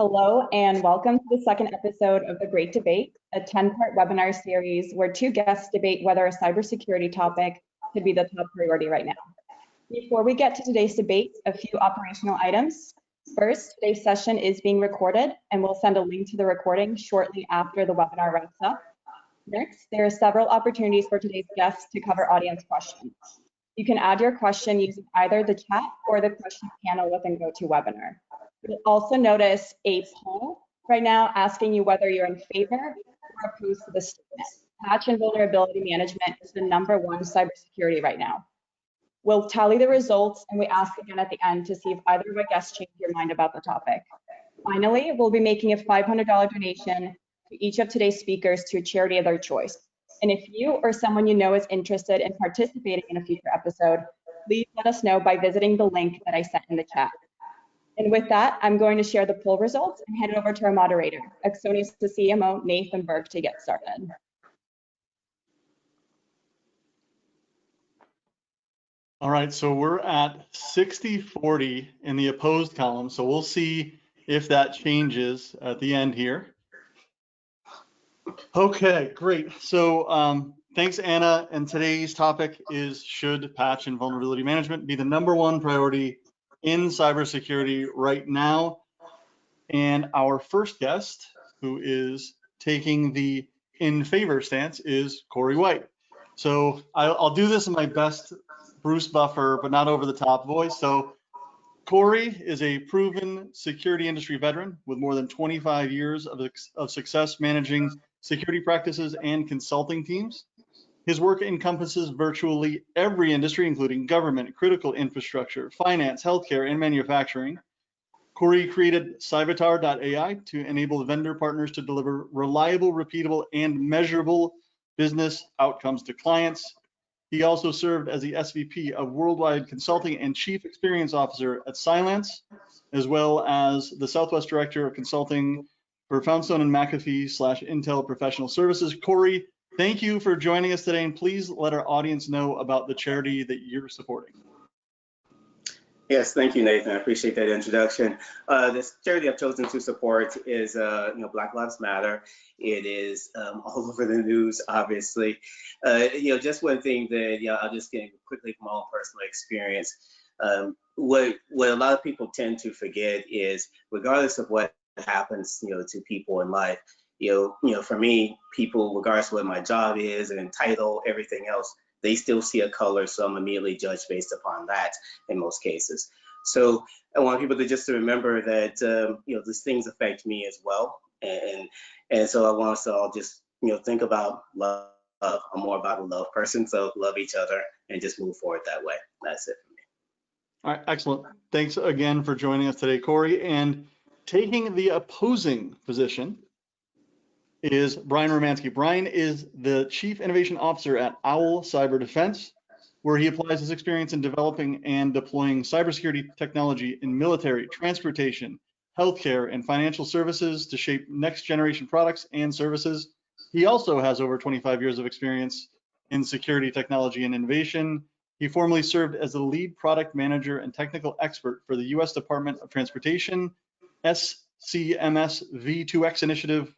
Hello and welcome to the second episode of The Great Debate, a 10-part webinar series where two guests debate whether a cybersecurity topic should be the top priority right now. Before we get to today's debate, a few operational items. First, today's session is being recorded and we'll send a link to the recording shortly after the webinar wraps up. Next, there are several opportunities for today's guests to cover audience questions. You can add your question using either the chat or the question panel within GoToWebinar. You'll also notice a poll right now asking you whether you're in favor or opposed to the statement. Patch and vulnerability management is the #1 cybersecurity right now. We'll tally the results and we ask again at the end to see if either of our guests changed your mind about the topic. Finally, we'll be making a $500 donation to each of today's speakers to a charity of their choice. And if you or someone you know is interested in participating in a future episode, please let us know by visiting the link that I sent in the chat. And with that, I'm going to share the poll results and hand it over to our moderator, Axonius CMO, Nathan Burke, to get started. All right, so we're at 60-40 in the opposed column, so we'll see if that changes at the end here. Okay, great. So thanks, Anna. And today's topic is, should patch and vulnerability management be the #1 priority in cybersecurity right now? And our first guest, who is taking the in favor stance, is Corey White. So I'll do this in my best Bruce Buffer, but not over the top voice. So Corey is a proven security industry veteran with more than 25 years of success managing security practices and consulting teams. His work encompasses virtually every industry, including government, critical infrastructure, finance, healthcare, and manufacturing. Corey created Cyvatar.ai to enable vendor partners to deliver reliable, repeatable, and measurable business outcomes to clients. He also served as the SVP of Worldwide Consulting and Chief Experience Officer at Cylance, as well as the Southwest Director of Consulting for Foundstone and McAfee/Intel Professional Services. Corey, thank you for joining us today, and please let our audience know about the charity that you're supporting. Yes, thank you, Nathan. I appreciate that introduction. This charity I've chosen to support is Black Lives Matter. It is all over the news, obviously. Just one thing that I'll just get quickly from my own personal experience. What a lot of people tend to forget is, regardless of what happens, to people in life, for me, people, regardless of what my job is and title, everything else, they still see a color, so I'm immediately judged based upon that in most cases. So I want people to remember that these things affect me as well, and so I want us to all just think about love. I'm more about a love person, so love each other and just move forward that way. That's it for me. All right, excellent. Thanks again for joining us today, Corey. And taking the opposing position is Brian Romansky. Brian is the Chief Innovation Officer at Owl Cyber Defense, where he applies his experience in developing and deploying cybersecurity technology in military, transportation, healthcare, and financial services to shape next generation products and services. He also has over 25 years of experience in security technology and innovation. He formerly served as the lead product manager and technical expert for the U.S. Department of Transportation SCMS V2X initiative,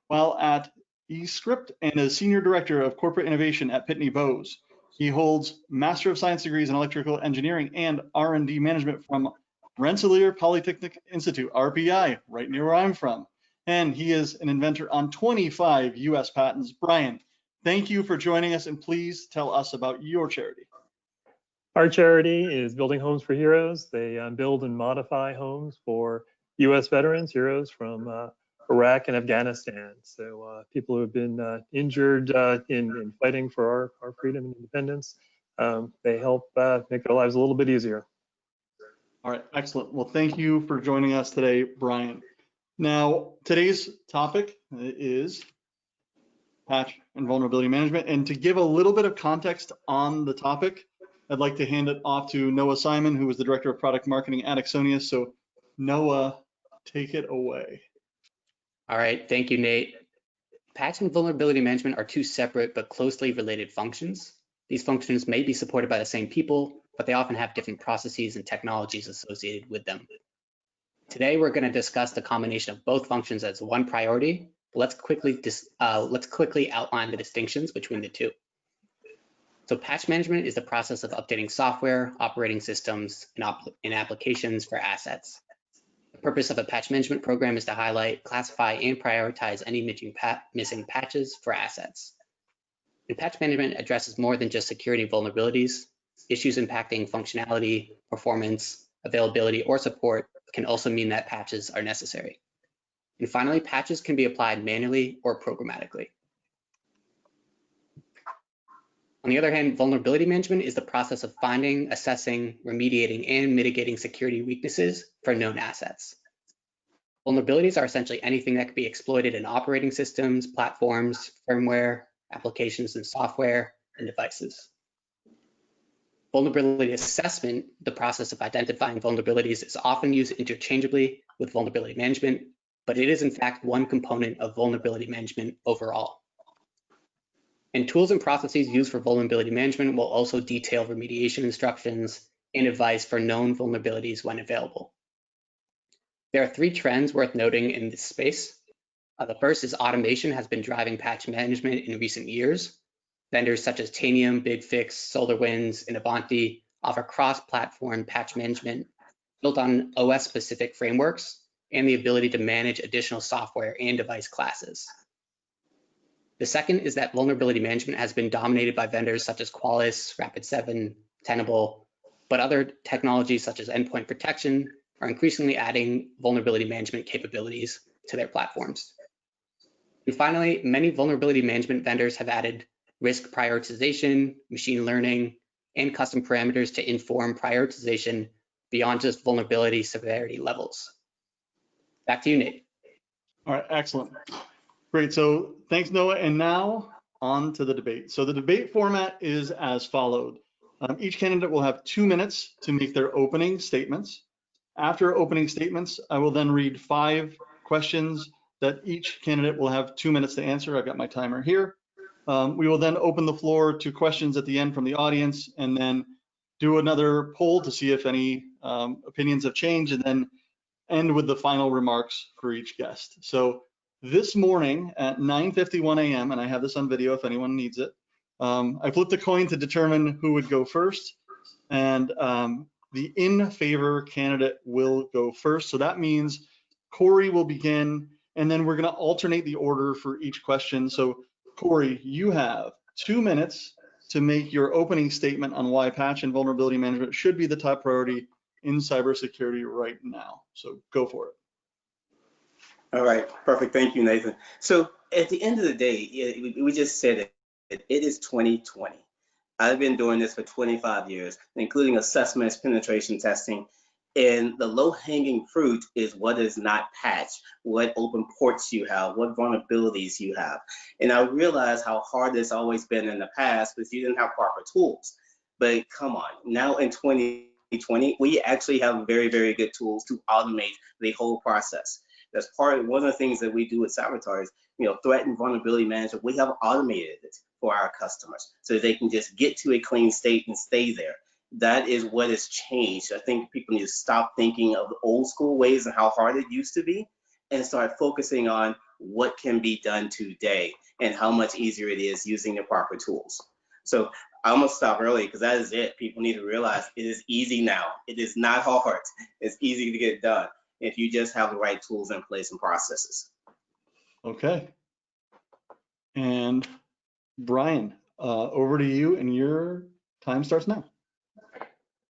while at eScript, and as Senior Director of Corporate Innovation at Pitney Bowes. He holds Master of Science degrees in Electrical Engineering and R&D Management from Rensselaer Polytechnic Institute, RPI, right near where I'm from. And he is an inventor on 25 US patents. Brian, thank you for joining us, and please tell us about your charity. Our charity is Building Homes for Heroes. They build and modify homes for US veterans, heroes from Iraq and Afghanistan. So people who have been injured in fighting for our freedom and independence, they help make their lives a little bit easier. All right, excellent. Well, thank you for joining us today, Brian. Now, today's topic is patch and vulnerability management. And to give a little bit of context on the topic, I'd like to hand it off to Noah Simon, who is the Director of Product Marketing at Axonius. So Noah, take it away. All right, thank you, Nate. Patch and vulnerability management are two separate but closely related functions. These functions may be supported by the same people, but they often have different processes and technologies associated with them. Today, we're going to discuss the combination of both functions as one priority. Let's quickly outline the distinctions between the two. So patch management is the process of updating software, operating systems, and applications for assets. The purpose of a patch management program is to highlight, classify, and prioritize any missing patches for assets. And patch management addresses more than just security vulnerabilities. Issues impacting functionality, performance, availability, or support can also mean that patches are necessary. And finally, patches can be applied manually or programmatically. On the other hand, vulnerability management is the process of finding, assessing, remediating, and mitigating security weaknesses for known assets. Vulnerabilities are essentially anything that can be exploited in operating systems, platforms, firmware, applications, and software, and devices. Vulnerability assessment, the process of identifying vulnerabilities, is often used interchangeably with vulnerability management, but it is in fact one component of vulnerability management overall. And tools and processes used for vulnerability management will also detail remediation instructions and advice for known vulnerabilities when available. There are three trends worth noting in this space. The first is automation has been driving patch management in recent years. Vendors such as Tanium, BigFix, SolarWinds, and Avanti offer cross-platform patch management built on OS-specific frameworks and the ability to manage additional software and device classes. The second is that vulnerability management has been dominated by vendors such as Qualys, Rapid7, Tenable, but other technologies such as endpoint protection are increasingly adding vulnerability management capabilities to their platforms. And finally, many vulnerability management vendors have added risk prioritization, machine learning, and custom parameters to inform prioritization beyond just vulnerability severity levels. Back to you, Nate. All right, excellent. Great, so thanks, Noah. And now on to the debate. So the debate format is as followed. Each candidate will have 2 minutes to make their opening statements. After opening statements, I will then read 5 questions that each candidate will have 2 minutes to answer. I've got my timer here. We will then open the floor to questions at the end from the audience, and then do another poll to see if any opinions have changed, and then end with the final remarks for each guest. So this morning at 9:51 a.m., and I have this on video if anyone needs it, I flipped a coin to determine who would go first, and the in favor candidate will go first. So that means Corey will begin, and then we're going to alternate the order for each question. So Corey, you have 2 minutes to make your opening statement on why patch and vulnerability management should be the top priority in cybersecurity right now. So go for it. All right, perfect. Thank you, Nathan. So at the end of the day, we just said it is 2020. I've been doing this for 25 years, including assessments, penetration testing, and the low-hanging fruit is what is not patched, what open ports you have, what vulnerabilities you have. And I realize how hard it's always been in the past because you didn't have proper tools. But come on, now in 2020, we actually have very, very good tools to automate the whole process. That's one of the things that we do at Sabotage, threat and vulnerability management. We have automated it for our customers so they can just get to a clean state and stay there. That is what has changed. I think people need to stop thinking of the old school ways and how hard it used to be and start focusing on what can be done today and how much easier it is using the proper tools. So I'm gonna stop early because that is it. People need to realize it is easy now. It is not hard. It's easy to get done if you just have the right tools in place and processes. Okay. And Brian, over to you, and your time starts now.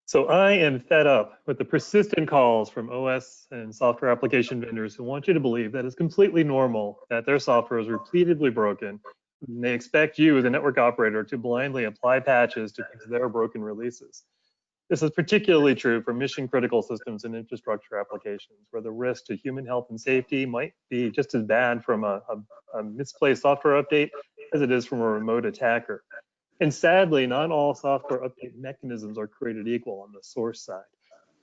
So I am fed up with the persistent calls from OS and software application vendors who want you to believe that it's completely normal that their software is repeatedly broken. And they expect you as a network operator to blindly apply patches to fix their broken releases. This is particularly true for mission critical systems and infrastructure applications, where the risk to human health and safety might be just as bad from a misplaced software update as it is from a remote attacker. And sadly, not all software update mechanisms are created equal on the source side.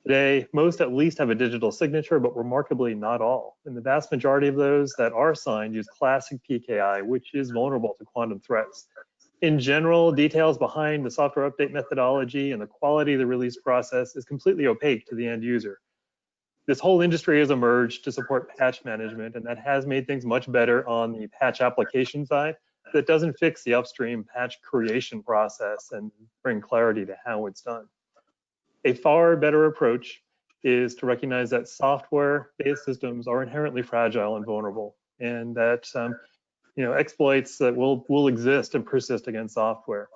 Today, most at least have a digital signature, but remarkably not all. And the vast majority of those that are signed use classic PKI, which is vulnerable to quantum threats. In general, details behind the software update methodology and the quality of the release process is completely opaque to the end user. this whole industry has emerged to support patch management, and that has made things much better on the patch application side. That doesn't fix the upstream patch creation process and bring clarity to how it's done. A far better approach is to recognize that software-based systems are inherently fragile and vulnerable, and that exploits that will exist and persist against software.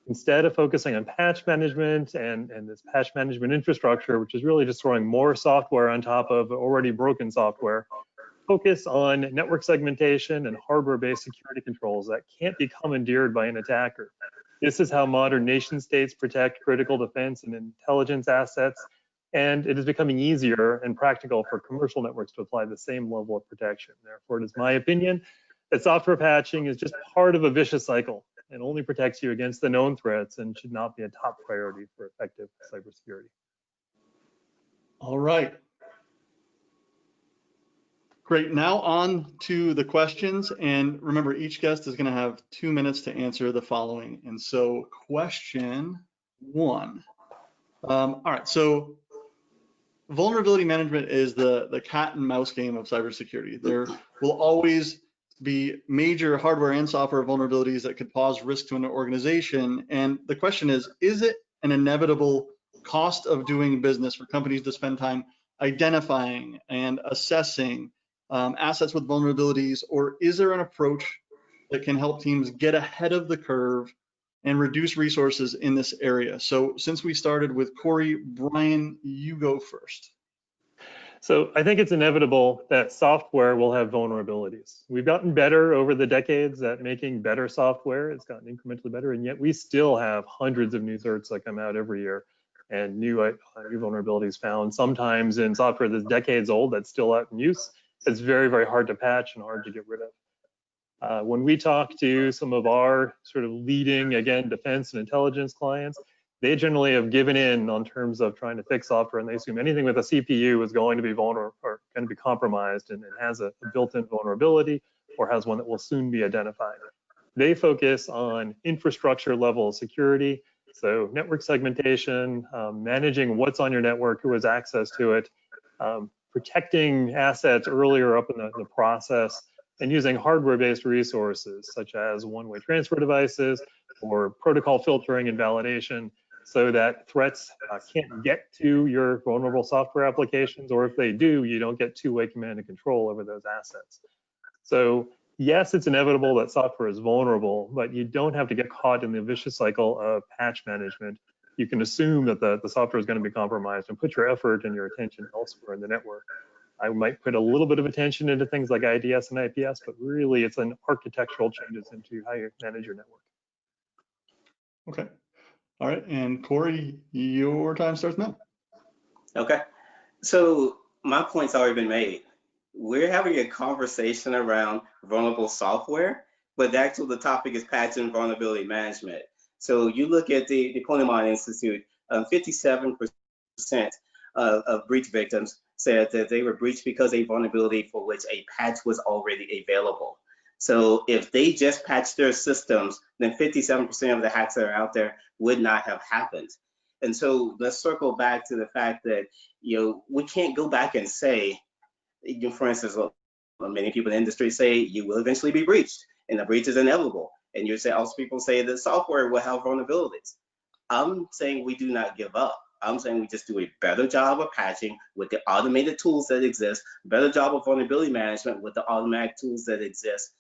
Instead of focusing on patch management and this patch management infrastructure, which is really just throwing more software on top of already broken software, focus on network segmentation and hardware-based security controls that can't be commandeered by an attacker. This is how modern nation states protect critical defense and intelligence assets, and it is becoming easier and practical for commercial networks to apply the same level of protection. Therefore, it is my opinion that software patching is just part of a vicious cycle and only protects you against the known threats and should not be a top priority for effective cybersecurity. All right. Great. Now on to the questions. And remember, each guest is going to have 2 minutes to answer the following. And so question 1. All right. So vulnerability management is the cat and mouse game of cybersecurity. There will always be major hardware and software vulnerabilities that could pose risk to an organization. And the question is it an inevitable cost of doing business for companies to spend time identifying and assessing assets with vulnerabilities, or is there an approach that can help teams get ahead of the curve and reduce resources in this area? So since we started with Corey, Brian, you go first. So I think it's inevitable that software will have vulnerabilities. We've gotten better over the decades at making better software. It's gotten incrementally better, and yet we still have hundreds of new certs that come out every year and new vulnerabilities found, sometimes in software that's decades old that's still out in use. It's very, very hard to patch and hard to get rid of. When we talk to some of our sort of leading, again, defense and intelligence clients, they generally have given in on terms of trying to fix software, and they assume anything with a CPU is going to be vulnerable or going to be compromised and it has a built-in vulnerability or has one that will soon be identified. They focus on infrastructure level security, so network segmentation, managing what's on your network, who has access to it, protecting assets earlier up in the process, and using hardware-based resources such as one-way transfer devices or protocol filtering and validation, so that threats can't get to your vulnerable software applications, or if they do, you don't get two-way command and control over those assets. So yes, it's inevitable that software is vulnerable, but you don't have to get caught in the vicious cycle of patch management. You can assume that the software is going to be compromised and put your effort and your attention elsewhere in the network. I might put a little bit of attention into things like IDS and IPS, but really it's an architectural changes into how you manage your network. Okay. All right. And Corey, your time starts now. Okay. So my point's already been made. We're having a conversation around vulnerable software, but actually the topic is patch and vulnerability management. So you look at the Ponemon Institute, 57% of breach victims said that they were breached because a vulnerability for which a patch was already available. So if they just patched their systems, then 57% of the hacks that are out there would not have happened. And so let's circle back to the fact that, we can't go back and say, for instance, many people in the industry say you will eventually be breached and the breach is inevitable. And you say, also people say that software will have vulnerabilities. I'm saying we do not give up. I'm saying we just do a better job of patching with the automated tools that exist, better job of vulnerability management with the automatic tools that exist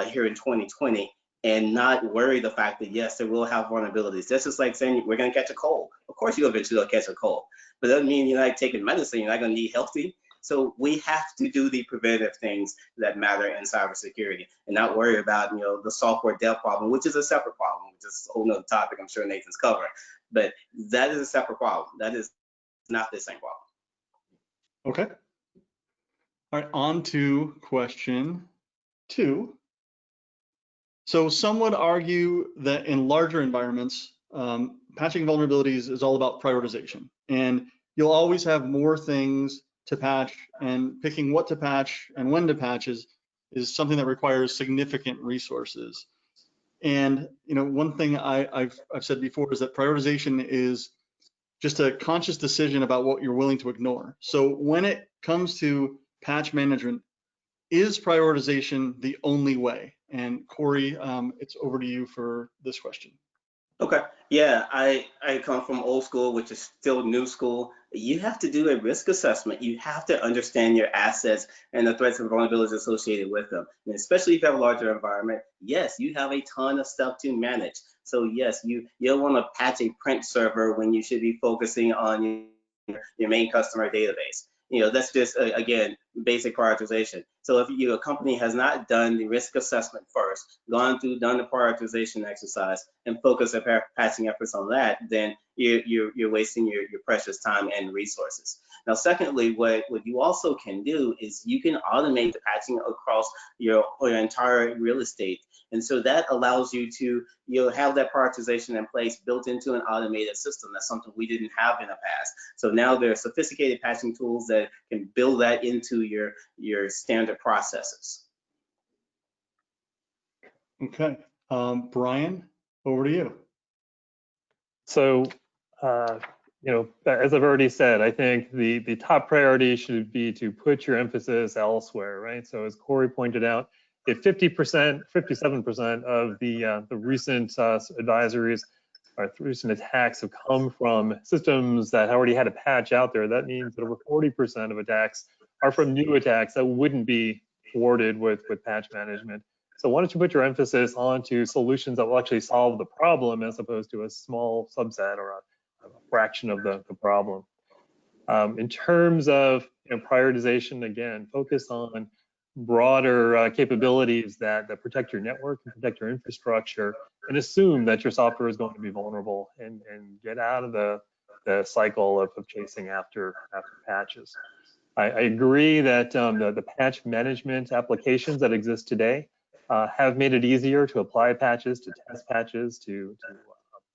here in 2020, and not worry the fact that, yes, there will have vulnerabilities. That's just like saying we're going to catch a cold. Of course, you'll eventually catch a cold, but that doesn't mean you're not taking medicine, you're not going to need healthy. So we have to do the preventive things that matter in cybersecurity and not worry about, the software dev problem, which is a separate problem, which is a whole nother topic I'm sure Nathan's covering. But that is a separate problem. That is not the same problem. Okay. All right, on to question 2. So some would argue that in larger environments, patching vulnerabilities is all about prioritization. And you'll always have more things to patch, and picking what to patch and when to patch is something that requires significant resources. And one thing I've said before is that prioritization is just a conscious decision about what you're willing to ignore. So when it comes to patch management, is prioritization the only way? And Corey, it's over to you for this question. Okay. Yeah, I come from old school, which is still new school. You have to do a risk assessment. You have to understand your assets and the threats and vulnerabilities associated with them. And especially if you have a larger environment, yes, you have a ton of stuff to manage. So yes, you don't want to patch a print server when you should be focusing on your main customer database. That's just, again, basic prioritization. So if a company has not done the risk assessment first, done the prioritization exercise, and focus their patching efforts on that, then you're wasting your precious time and resources. Now, secondly, what you also can do is you can automate the patching across your entire real estate. And so that allows you to have that prioritization in place built into an automated system. That's something we didn't have in the past. So now there are sophisticated patching tools that can build that into your standard processes. Okay, Brian, over to you. So, as I've already said, I think the top priority should be to put your emphasis elsewhere, right? So as Corey pointed out, if 57% of the recent advisories or recent attacks have come from systems that already had a patch out there, that means that over 40% of attacks are from new attacks that wouldn't be thwarted with patch management. So why don't you put your emphasis onto solutions that will actually solve the problem as opposed to a small subset or a fraction of the problem. In terms of prioritization, again, focus on broader capabilities that protect your network and protect your infrastructure, and assume that your software is going to be vulnerable, and get out of the cycle of chasing after patches. I agree that the patch management applications that exist today have made it easier to apply patches, to test patches, to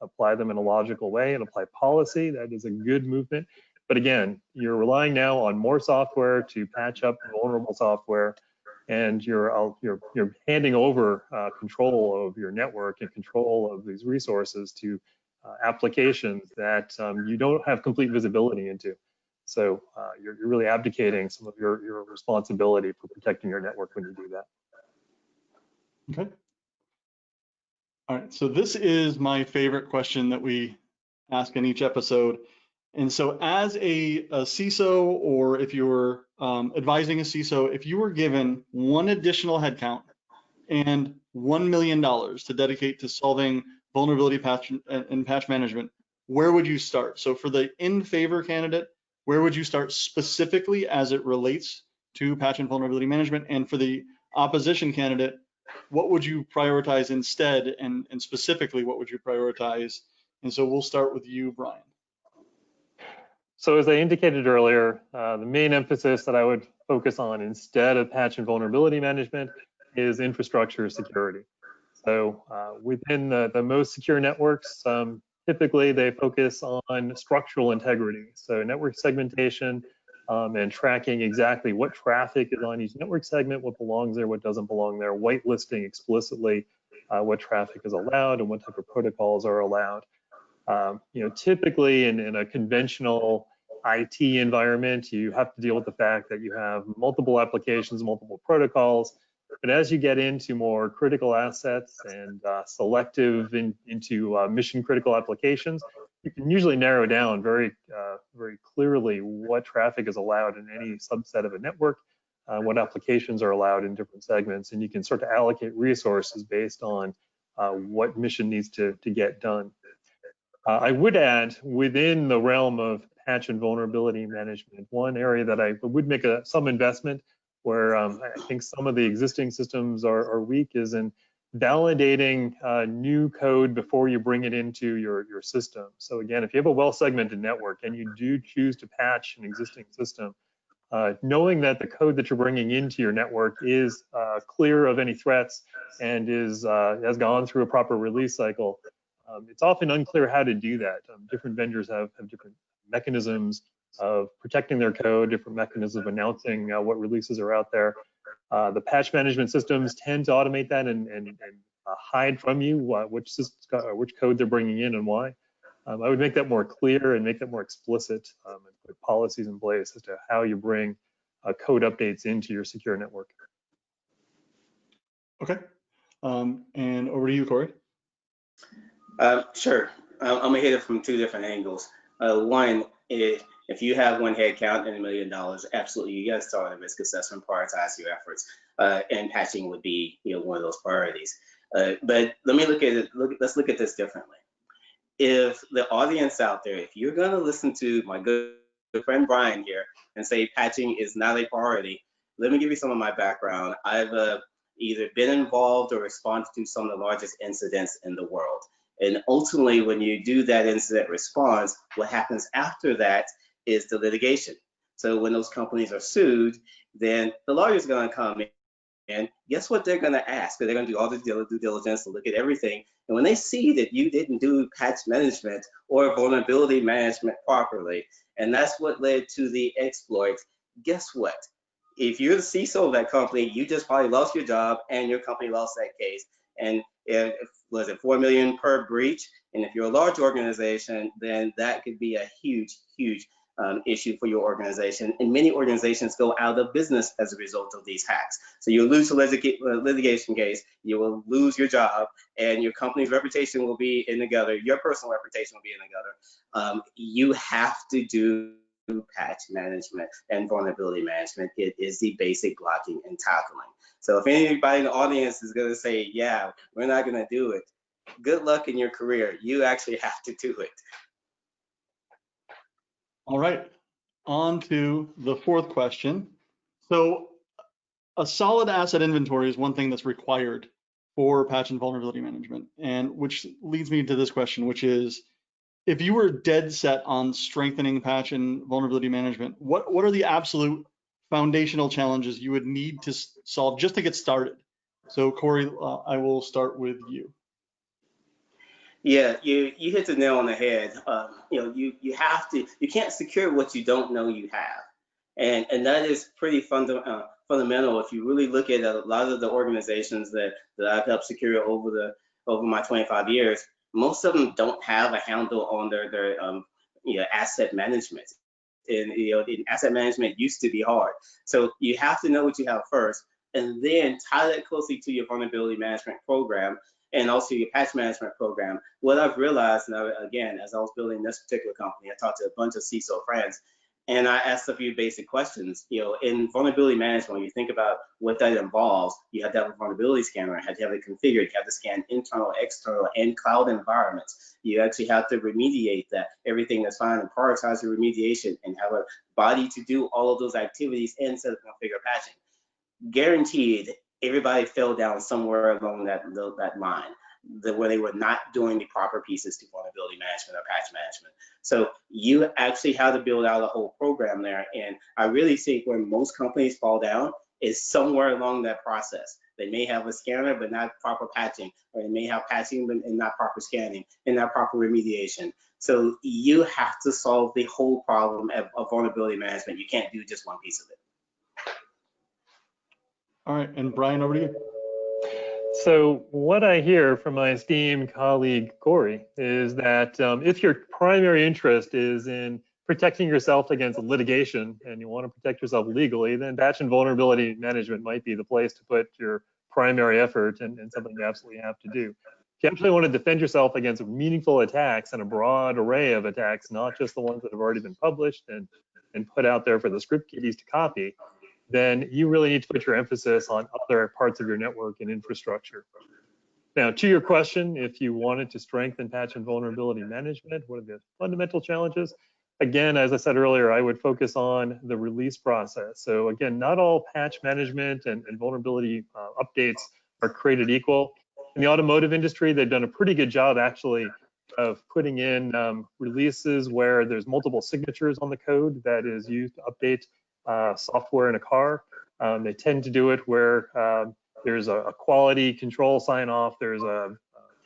apply them in a logical way and apply policy. That is a good movement. But again, you're relying now on more software to patch up vulnerable software, and you're handing over control of your network and control of these resources to applications that you don't have complete visibility into. So you're really abdicating some of your responsibility for protecting your network when you do that. Okay. All right, so this is my favorite question that we ask in each episode. And so as a CISO, or if you're advising a CISO, if you were given one additional headcount and $1 million to dedicate to solving vulnerability patch and patch management, where would you start? So for the in favor candidate, where would you start specifically as it relates to patch and vulnerability management? And for the opposition candidate, what would you prioritize instead, and specifically what would you prioritize? And so we'll start with you, Brian. So as I indicated earlier, the main emphasis that I would focus on instead of patch and vulnerability management is infrastructure security. So within the most secure networks, typically they focus on structural integrity. So network segmentation, and tracking exactly what traffic is on each network segment, what belongs there, what doesn't belong there, whitelisting explicitly what traffic is allowed and what type of protocols are allowed. Typically in a conventional IT environment, you have to deal with the fact that you have multiple applications, multiple protocols. But as you get into more critical assets and selective into mission critical applications, you can usually narrow down very clearly what traffic is allowed in any subset of a network, what applications are allowed in different segments, and you can start to allocate resources based on what mission needs to get done. I would add, within the realm of patch and vulnerability management, one area that I would make some investment, where I think some of the existing systems are weak, is in validating new code before you bring it into your system. So again, if you have a well-segmented network and you do choose to patch an existing system, knowing that the code that you're bringing into your network is clear of any threats and has gone through a proper release cycle, it's often unclear how to do that. Different vendors have different mechanisms of protecting their code, different mechanisms of announcing what releases are out there. The patch management systems tend to automate that and hide from you which code they're bringing in and why. I would make that more clear and make that more explicit, and put policies in place as to how you bring code updates into your secure network. Okay. And over to you, Corey. Sure. I'm gonna hit it from two different angles. One, if you have one head count and $1 million, absolutely, you got to start a risk assessment, prioritize your efforts, and patching would be, one of those priorities. But let me look at it. Let's look at this differently. If the audience out there, if you're gonna listen to my good friend Brian here and say patching is not a priority, let me give you some of my background. I've either been involved or responded to some of the largest incidents in the world. And ultimately, when you do that incident response, what happens after that is the litigation. So when those companies are sued, then the lawyer's going to come in, and guess what they're going to ask? They're going to do all the due diligence to look at everything. And when they see that you didn't do patch management or vulnerability management properly, and that's what led to the exploit, guess what? If you're the CISO of that company, you just probably lost your job and your company lost that case. And if was it 4 million per breach? And if you're a large organization, then that could be a huge, huge issue for your organization. And many organizations go out of business as a result of these hacks. So you'll lose a litigation case, you will lose your job, and your company's reputation will be in the gutter. Your personal reputation will be in the gutter. You have to do patch management and vulnerability management. It is the basic blocking and tackling. So if anybody in the audience is going to say, yeah, we're not going to do it, good luck in your career. You actually have to do it. All right, on to the fourth question. So a solid asset inventory is one thing that's required for patch and vulnerability management, and which leads me to this question, which is, if you were dead set on strengthening patch and vulnerability management, what are the absolute foundational challenges you would need to solve just to get started? So Corey, I will start with you. Yeah, you hit the nail on the head. You can't secure what you don't know you have, and that is pretty fundamental. If you really look at a lot of the organizations that I've helped secure over my 25 years, most of them don't have a handle on their asset management. And asset management used to be hard. So you have to know what you have first, and then tie that closely to your vulnerability management program and also your patch management program. What I've realized now, again, as I was building this particular company, I talked to a bunch of CISO friends, and I asked a few basic questions. In vulnerability management, when you think about what that involves, you have to have a vulnerability scanner, you have to have it configured, you have to scan internal, external, and cloud environments. You actually have to remediate that, everything that's fine, and prioritize your remediation and have a body to do all of those activities and set up configure patching. Guaranteed, everybody fell down somewhere along that line, where they were not doing the proper pieces to vulnerability management or patch management. So you actually have to build out a whole program there. And I really think where most companies fall down is somewhere along that process. They may have a scanner, but not proper patching, or they may have patching and not proper scanning and not proper remediation. So you have to solve the whole problem of vulnerability management. You can't do just one piece of it. All right, and Brian, over to you. So what I hear from my esteemed colleague, Corey, is that if your primary interest is in protecting yourself against litigation and you want to protect yourself legally, then patch and vulnerability management might be the place to put your primary effort and something you absolutely have to do. If you actually want to defend yourself against meaningful attacks and a broad array of attacks, not just the ones that have already been published and put out there for the script kiddies to copy, then you really need to put your emphasis on other parts of your network and infrastructure. Now, to your question, if you wanted to strengthen patch and vulnerability management, what are the fundamental challenges? Again, as I said earlier, I would focus on the release process. So again, not all patch management and vulnerability updates are created equal. In the automotive industry, they've done a pretty good job actually of putting in releases where there's multiple signatures on the code that is used to update software in a car. They tend to do it where there's a quality control sign off, there's a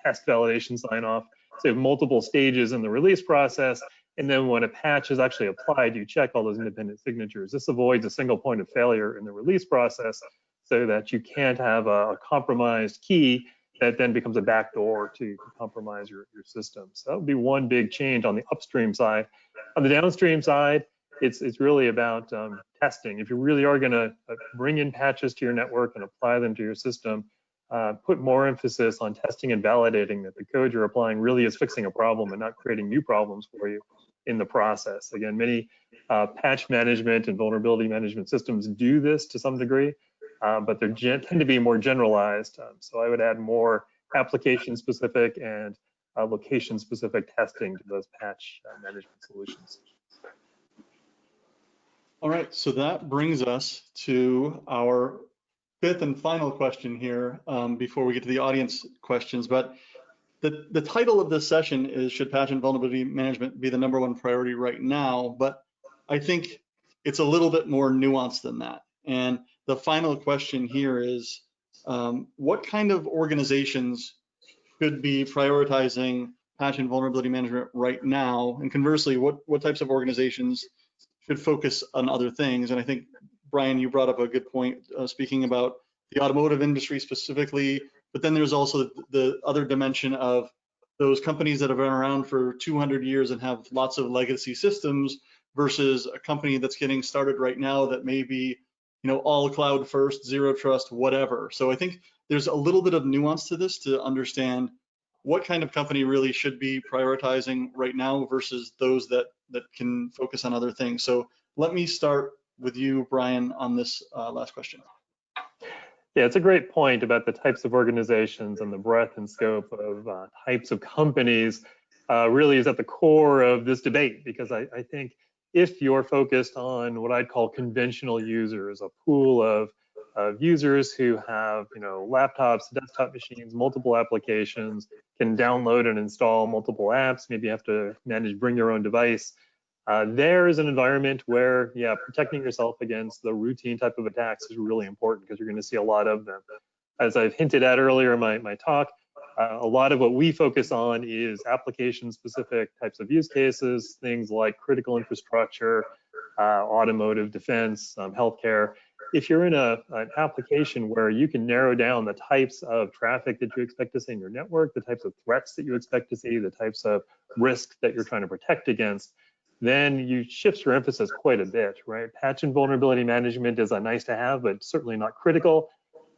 test validation sign off. So you have multiple stages in the release process. And then when a patch is actually applied, you check all those independent signatures. This avoids a single point of failure in the release process so that you can't have a compromised key that then becomes a backdoor to compromise your system. So that would be one big change on the upstream side. On the downstream side, it's really about testing. If you really are going to bring in patches to your network and apply them to your system, put more emphasis on testing and validating that the code you're applying really is fixing a problem and not creating new problems for you in the process. Again, many patch management and vulnerability management systems do this to some degree, but they tend to be more generalized. So I would add more application-specific and location-specific testing to those patch management solutions. All right, so that brings us to our fifth and final question here before we get to the audience questions. But the title of this session is, should patch and vulnerability management be the #1 priority right now? But I think it's a little bit more nuanced than that. And the final question here is, what kind of organizations should be prioritizing patch and vulnerability management right now? And conversely, what types of organizations should focus on other things? And I think, Brian, you brought up a good point, speaking about the automotive industry specifically, but then there's also the other dimension of those companies that have been around for 200 years and have lots of legacy systems versus a company that's getting started right now that may be, all cloud first, zero trust, whatever. So I think there's a little bit of nuance to this to understand what kind of company really should be prioritizing right now versus those that can focus on other things. So let me start with you, Brian, on this last question. Yeah, it's a great point about the types of organizations and the breadth and scope of types of companies really is at the core of this debate, because I think if you're focused on what I'd call conventional users, a pool of users who have laptops, desktop machines, multiple applications, can download and install multiple apps, maybe you have to bring your own device. There is an environment where, protecting yourself against the routine type of attacks is really important, because you're going to see a lot of them. As I've hinted at earlier in my talk, a lot of what we focus on is application-specific types of use cases, things like critical infrastructure, automotive, defense, healthcare. If you're in an application where you can narrow down the types of traffic that you expect to see in your network, the types of threats that you expect to see, the types of risks that you're trying to protect against, then you shift your emphasis quite a bit, right? Patch and vulnerability management is a nice to have, but certainly not critical.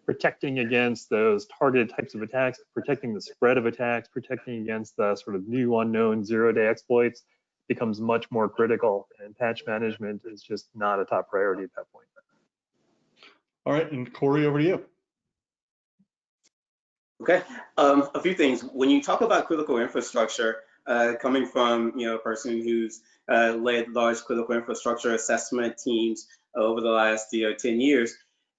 Protecting against those targeted types of attacks, protecting the spread of attacks, protecting against the sort of new unknown zero-day exploits becomes much more critical, and patch management is just not a top priority at that point. All right, and Corey, over to you. Okay, a few things. When you talk about critical infrastructure, coming from a person who's led large critical infrastructure assessment teams over the last 10 years,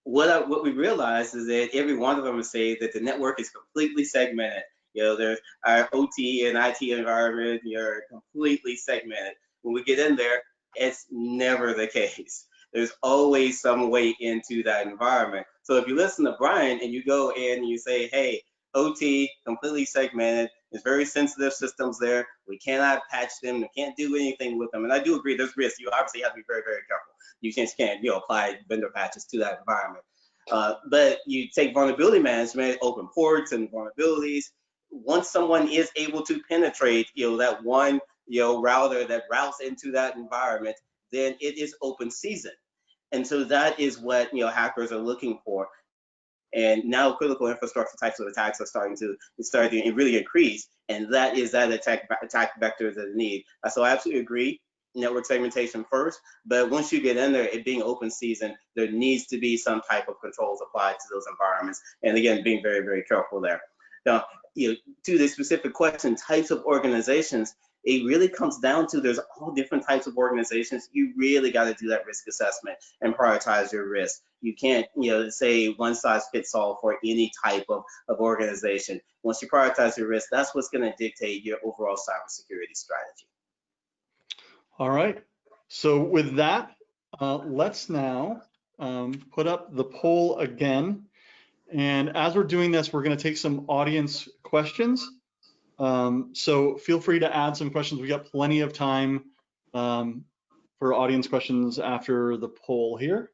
what we realize is that every one of them will say that the network is completely segmented. There's our OT and IT environment, you're completely segmented. When we get in there, it's never the case. There's always some way into that environment. So if you listen to Brian and you go in and you say, hey, OT, completely segmented, there's very sensitive systems there. We cannot patch them. We can't do anything with them. And I do agree, there's risk. You obviously have to be very, very careful. You just can't apply vendor patches to that environment. But you take vulnerability management, open ports and vulnerabilities. Once someone is able to penetrate, that one, router that routes into that environment, then it is open season. And so that is what, hackers are looking for. And now critical infrastructure types of attacks are starting to really increase. And that is that attack vector that they need. So I absolutely agree. Network segmentation first, but once you get in there, it being open season, there needs to be some type of controls applied to those environments. And again, being very, very careful there. Now, to the specific question, types of organizations, it really comes down to there's all different types of organizations. You really got to do that risk assessment and prioritize your risk. You can't, say one size fits all for any type of organization. Once you prioritize your risk, that's what's going to dictate your overall cybersecurity strategy. All right, so with that, let's now put up the poll again. And as we're doing this, we're going to take some audience questions. So feel free to add some questions. We got plenty of time for audience questions after the poll here.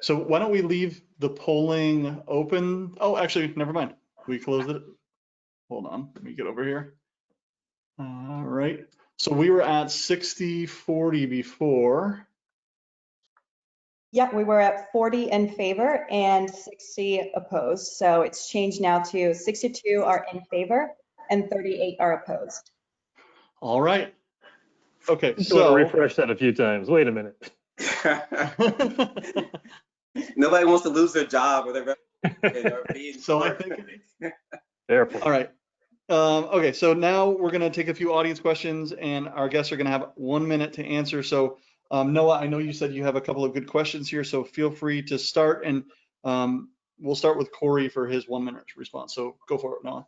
So why don't we leave the polling open? Oh, actually, never mind. We closed it. Hold on, let me get over here. All right. So we were at 60-40 before. Yeah, we were at 40 in favor and 60 opposed. So it's changed now to 62 are in favor and 38 are opposed. All right. Okay, You want to so refresh that a few times. Wait a minute. Nobody wants to lose their job or their being So I think. Careful. All right. Okay, so now we're going to take a few audience questions, and our guests are going to have 1 minute to answer. So Noah, I know you said you have a couple of good questions here, so feel free to start, and we'll start with Corey for his 1 minute response. So go for it, Noah.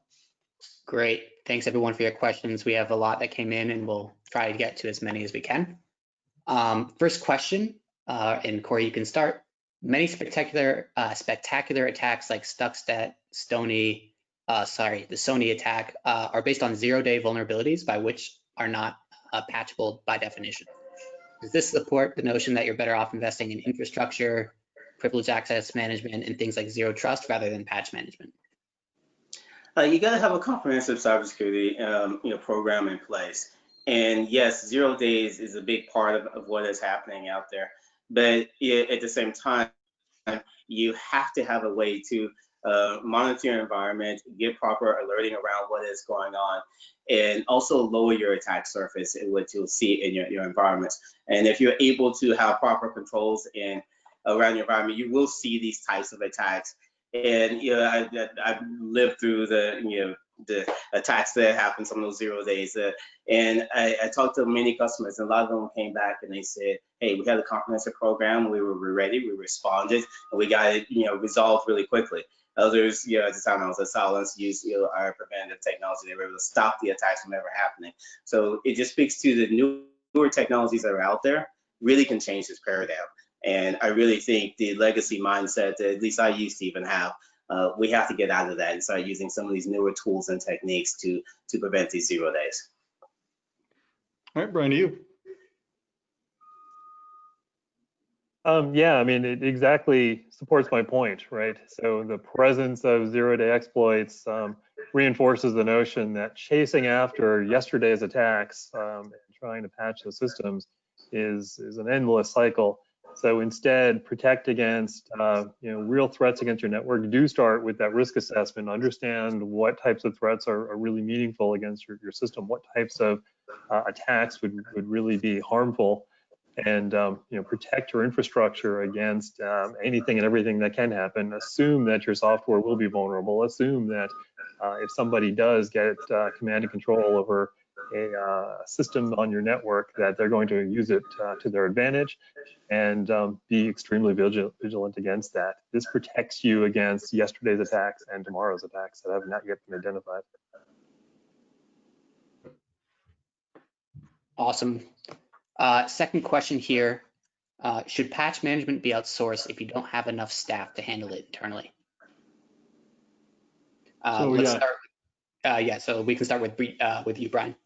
Great. Thanks everyone for your questions. We have a lot that came in and we'll try to get to as many as we can. First question, and Corey, you can start. Many spectacular attacks like Stuxnet, the Sony Attack are based on zero-day vulnerabilities by which are not patchable by definition. Does this support the notion that you're better off investing in infrastructure, privileged access management, and things like zero trust rather than patch management? You got to have a comprehensive cybersecurity program in place. And yes, 0 days is a big part of what is happening out there. But at the same time, you have to have a way to monitor your environment, get proper alerting around what is going on, and also lower your attack surface in what you'll see in your environments. And if you're able to have proper controls around your environment, you will see these types of attacks. And I've lived through the attacks that happened, some of those 0 days. And I talked to many customers, and a lot of them came back and they said, hey, we had a comprehensive program, we were ready, we responded, and we got it resolved really quickly. Others, at the time I was at Silence, used our preventative technology. They were able to stop the attacks from ever happening. So it just speaks to the newer technologies that are out there really can change this paradigm. And I really think the legacy mindset that at least I used to even have, we have to get out of that and start using some of these newer tools and techniques to prevent these 0 days. All right, Brian, to you. Yeah, I mean, it exactly supports my point, right? So the presence of zero-day exploits reinforces the notion that chasing after yesterday's attacks and trying to patch the systems is an endless cycle. So instead, protect against real threats against your network. Do start with that risk assessment. Understand what types of threats are really meaningful against your system. What types of attacks would really be harmful, and protect your infrastructure against anything and everything that can happen. Assume that your software will be vulnerable. Assume that if somebody does get command and control over a system on your network, that they're going to use it to their advantage, and be extremely vigilant against that. This protects you against yesterday's attacks and tomorrow's attacks that have not yet been identified. Awesome. Second question here. Should patch management be outsourced if you don't have enough staff to handle it internally? Let's start. So we can start with you, Brian.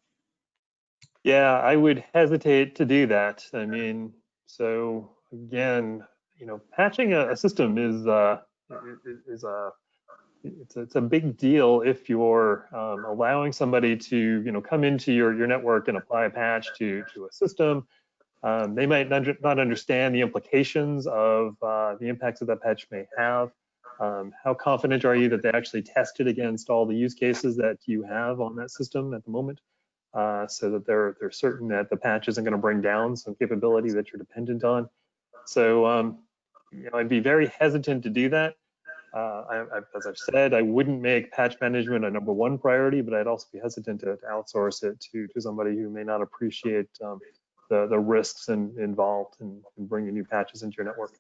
Yeah, I would hesitate to do that. I mean, so again, patching a system is it's a big deal if you're allowing somebody to come into your network and apply a patch to a system. They might not understand the implications of the impacts that patch may have. How confident are you that they actually tested against all the use cases that you have on that system at the moment, so that they're certain that the patch isn't going to bring down some capability that you're dependent on? So I'd be very hesitant to do that. As I've said, I wouldn't make patch management a #1 priority, but I'd also be hesitant to outsource it to somebody who may not appreciate the risks involved in bringing new patches into your network.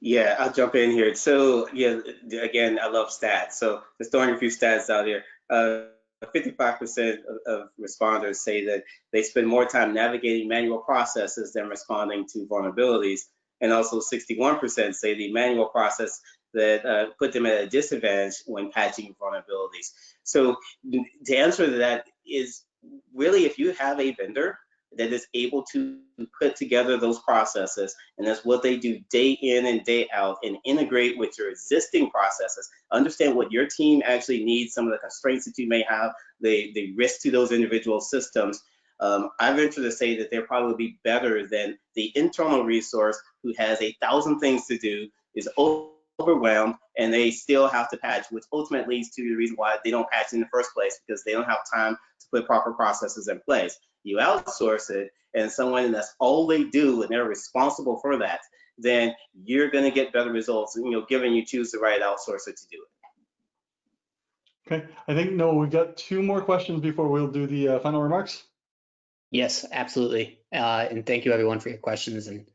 Yeah, I'll jump in here. So again, I love stats. So just throwing a few stats out here. 55% of responders say that they spend more time navigating manual processes than responding to vulnerabilities. And also 61% say the manual process that put them at a disadvantage when patching vulnerabilities. So the answer to that is really, if you have a vendor that is able to put together those processes, and that's what they do day in and day out, and integrate with your existing processes. Understand what your team actually needs, some of the constraints that you may have, the risk to those individual systems. I venture to say that they'll probably be better than the internal resource who has 1,000 things to do, is overwhelmed, and they still have to patch, which ultimately leads to the reason why they don't patch in the first place, because they don't have time to put proper processes in place. You outsource it, and someone that's all they do, and they're responsible for that, then you're going to get better results, given you choose the right outsourcer to do it. Okay, I think, no, we've got 2 more questions before we'll do the final remarks. Yes, absolutely. And thank you everyone for your questions. And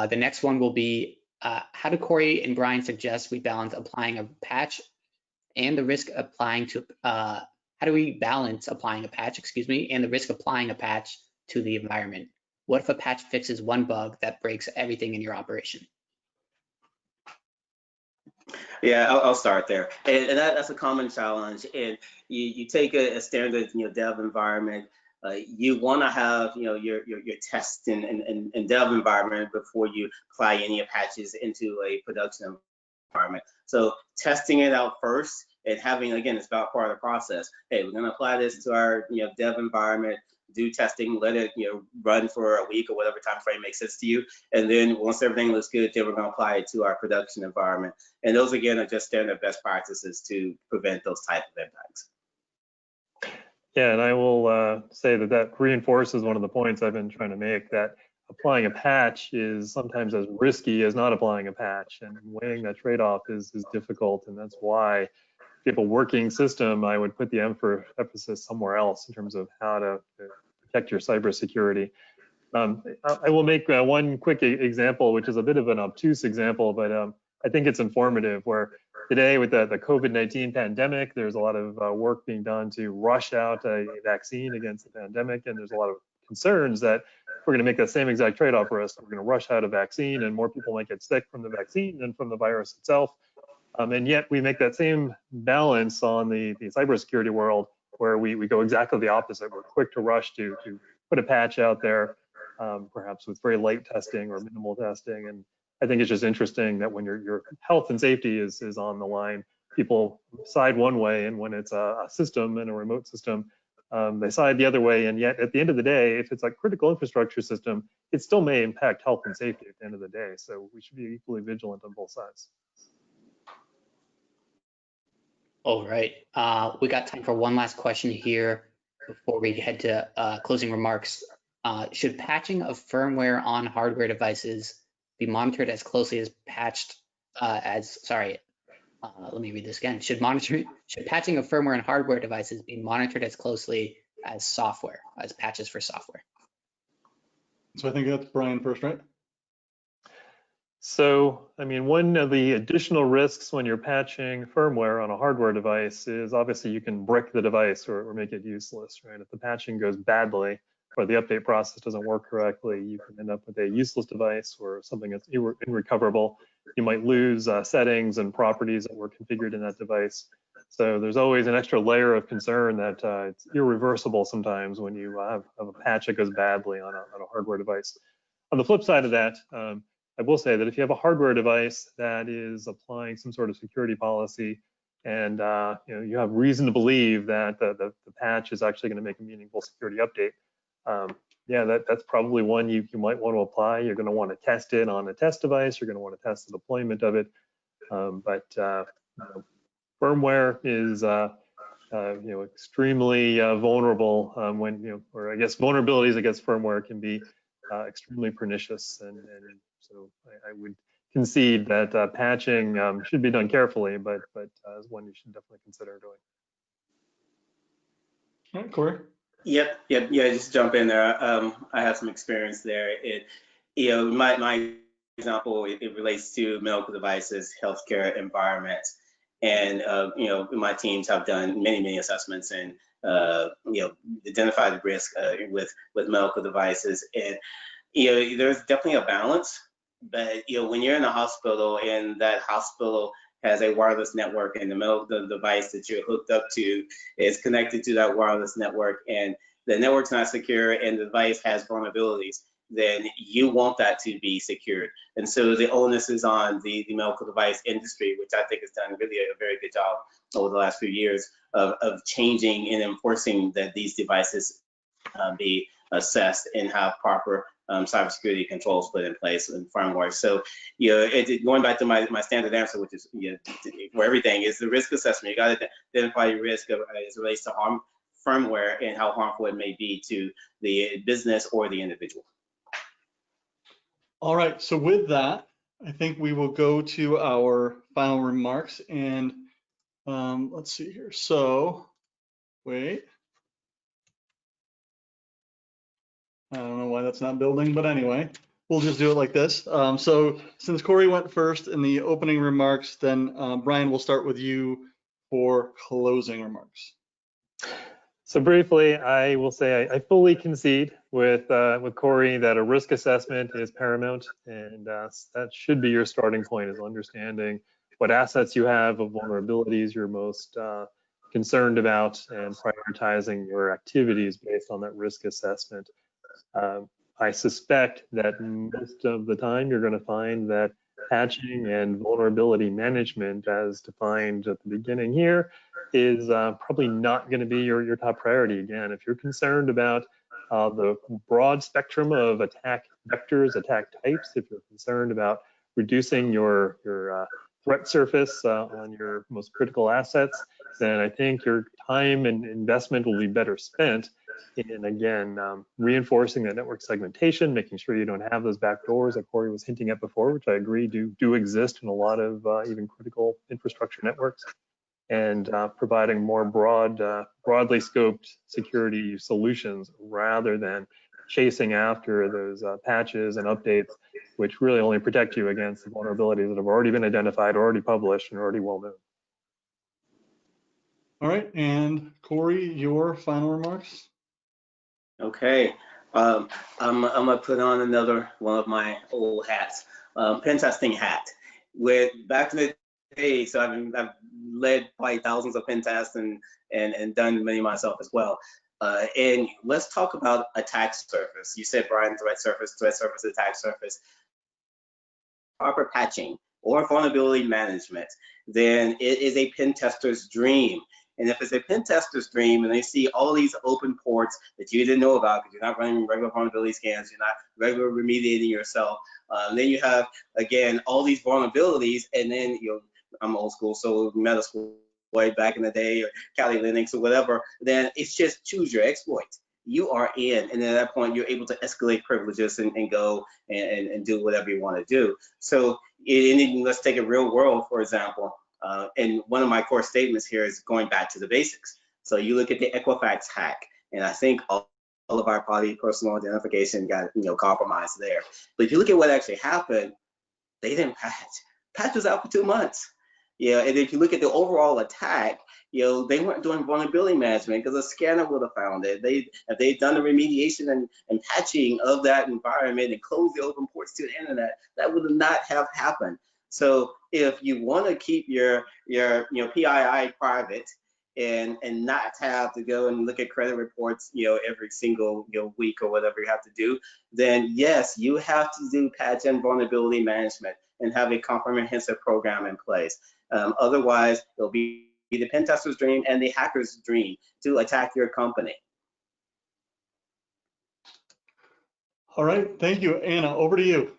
the next one will be, how do Corey and Brian suggest we balance applying a patch and the risk applying to, how do we balance applying a patch, and the risk applying a patch to the environment? What if a patch fixes one bug that breaks everything in your operation? Yeah, I'll start there. And that's a common challenge. And you take a standard dev environment. You want to have your test and dev environment before you apply any patches into a production environment. So testing it out first and having, again, it's about part of the process. Hey, we're going to apply this to our dev environment, do testing, let it run for a week or whatever time frame makes sense to you, and then once everything looks good, then we're going to apply it to our production environment. And those, again, are just standard best practices to prevent those type of impacts. Yeah, and I will say that reinforces one of the points I've been trying to make, that applying a patch is sometimes as risky as not applying a patch, and weighing that trade-off is difficult, and that's why if you have a working system, I would put the emphasis somewhere else in terms of how to protect your cybersecurity. I will make one quick example, which is a bit of an obtuse example, but I think it's informative, where today with the COVID-19 pandemic, there's a lot of work being done to rush out a vaccine against the pandemic, and there's a lot of concerns that we're going to make that same exact trade-off for us. We're going to rush out a vaccine, and more people might get sick from the vaccine than from the virus itself. And yet we make that same balance on the cybersecurity world, where we go exactly the opposite. We're quick to rush to put a patch out there, perhaps with very light testing or minimal testing. And I think it's just interesting that when your health and safety is on the line, people side one way, and when it's a system and a remote system, they side the other way. And yet at the end of the day, if it's a critical infrastructure system, it still may impact health and safety at the end of the day. So we should be equally vigilant on both sides. All right, we got time for one last question here before we head to closing remarks. Should patching of firmware on hardware devices be monitored as closely as let me read this again. Should patching of firmware and hardware devices be monitored as closely as patches for software? So I think that's Brian first, right? So, I mean, one of the additional risks when you're patching firmware on a hardware device is obviously you can brick the device or make it useless, right? If the patching goes badly or the update process doesn't work correctly, you can end up with a useless device or something that's irrecoverable. You might lose settings and properties that were configured in that device. So there's always an extra layer of concern that it's irreversible sometimes when you have a patch that goes badly on a hardware device. On the flip side of that, I will say that if you have a hardware device that is applying some sort of security policy, and you have reason to believe that the patch is actually going to make a meaningful security update, yeah, that's probably one you might want to apply. You're going to want to test it on a test device. You're going to want to test the deployment of it. Firmware is extremely vulnerable or I guess vulnerabilities against firmware can be extremely pernicious, and so I would concede that patching should be done carefully, but is one you should definitely consider doing. All right, Corey. Yep. Yeah, just jump in there. I have some experience there. My example, it relates to medical devices, healthcare environments, and my teams have done many assessments and identified the risk with medical devices, and there's definitely a balance. But when you're in a hospital and that hospital has a wireless network, and the device that you're hooked up to is connected to that wireless network, and the network's not secure and the device has vulnerabilities, then you want that to be secured. And so the onus is on the medical device industry, which I think has done really a very good job over the last few years of changing and enforcing that these devices be assessed and have proper cybersecurity controls put in place and firmware. So, going back to my standard answer, which is for everything, is the risk assessment. You got to identify your risk as it relates to firmware and how harmful it may be to the business or the individual. All right, so with that, I think we will go to our final remarks, and let's see here. So, wait. I don't know why that's not building, but anyway, we'll just do it like this. So since Corey went first in the opening remarks, then Brian, we'll start with you for closing remarks. So briefly, I will say I fully concede with Corey that a risk assessment is paramount, and that should be your starting point, is understanding what assets you have, of vulnerabilities you're most concerned about, and prioritizing your activities based on that risk assessment. I suspect that most of the time you're going to find that patching and vulnerability management, as defined at the beginning here, is probably not going to be your top priority. Again, if you're concerned about the broad spectrum of attack vectors, attack types, if you're concerned about reducing your threat surface on your most critical assets, then I think your time and investment will be better spent in, again, reinforcing that network segmentation, making sure you don't have those back doors that Corey was hinting at before, which I agree do exist in a lot of even critical infrastructure networks, and providing more broadly scoped security solutions rather than chasing after those patches and updates, which really only protect you against the vulnerabilities that have already been identified, already published, and already well known. All right, and Corey, your final remarks? Okay, I'm gonna put on another one of my old hats, pen testing hat. Back in the day, so I've led probably thousands of pen tests and done many myself as well. And let's talk about attack surface. You said, Brian, threat surface, attack surface. Proper patching or vulnerability management, then it is a pen tester's dream. And if it's a pen tester's dream and they see all these open ports that you didn't know about because you're not running regular vulnerability scans, you're not regular remediating yourself, then you have, again, all these vulnerabilities, and then, I'm old school, so meta school, way back in the day, or Kali Linux or whatever, then it's just choose your exploit. You are in, and then at that point, you're able to escalate privileges and go and do whatever you want to do. So let's take a real world, for example. And one of my core statements here is going back to the basics. So you look at the Equifax hack, and I think all of our probably personal identification got compromised there. But if you look at what actually happened, they didn't patch. Patch was out for 2 months. And if you look at the overall attack, they weren't doing vulnerability management because a scanner would have found it. If they'd done the remediation and patching of that environment and closed the open ports to the internet, that would not have happened. So if you want to keep your PII private and not have to go and look at credit reports every single week or whatever you have to do, then yes, you have to do patch and vulnerability management and have a comprehensive program in place. Otherwise, it'll be the pen tester's dream and the hacker's dream to attack your company. All right, thank you. Anna, over to you.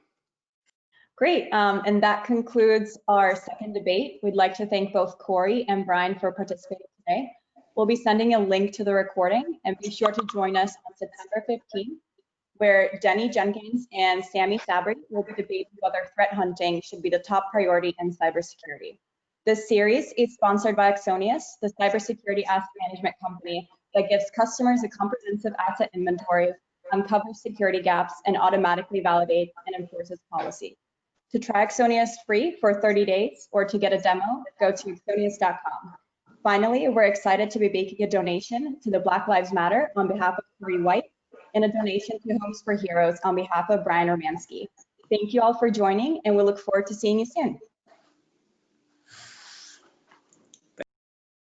Great, and that concludes our second debate. We'd like to thank both Corey and Brian for participating today. We'll be sending a link to the recording, and be sure to join us on September 15th, where Denny Jenkins and Sammy Sabri will be debating whether threat hunting should be the top priority in cybersecurity. This series is sponsored by Axonius, the cybersecurity asset management company that gives customers a comprehensive asset inventory, uncovers security gaps, and automatically validates and enforces policy. To try Axonius free for 30 days or to get a demo, go to axonius.com. Finally, we're excited to be making a donation to the Black Lives Matter on behalf of Corey White and a donation to Homes for Heroes on behalf of Brian Romansky. Thank you all for joining, and we look forward to seeing you soon.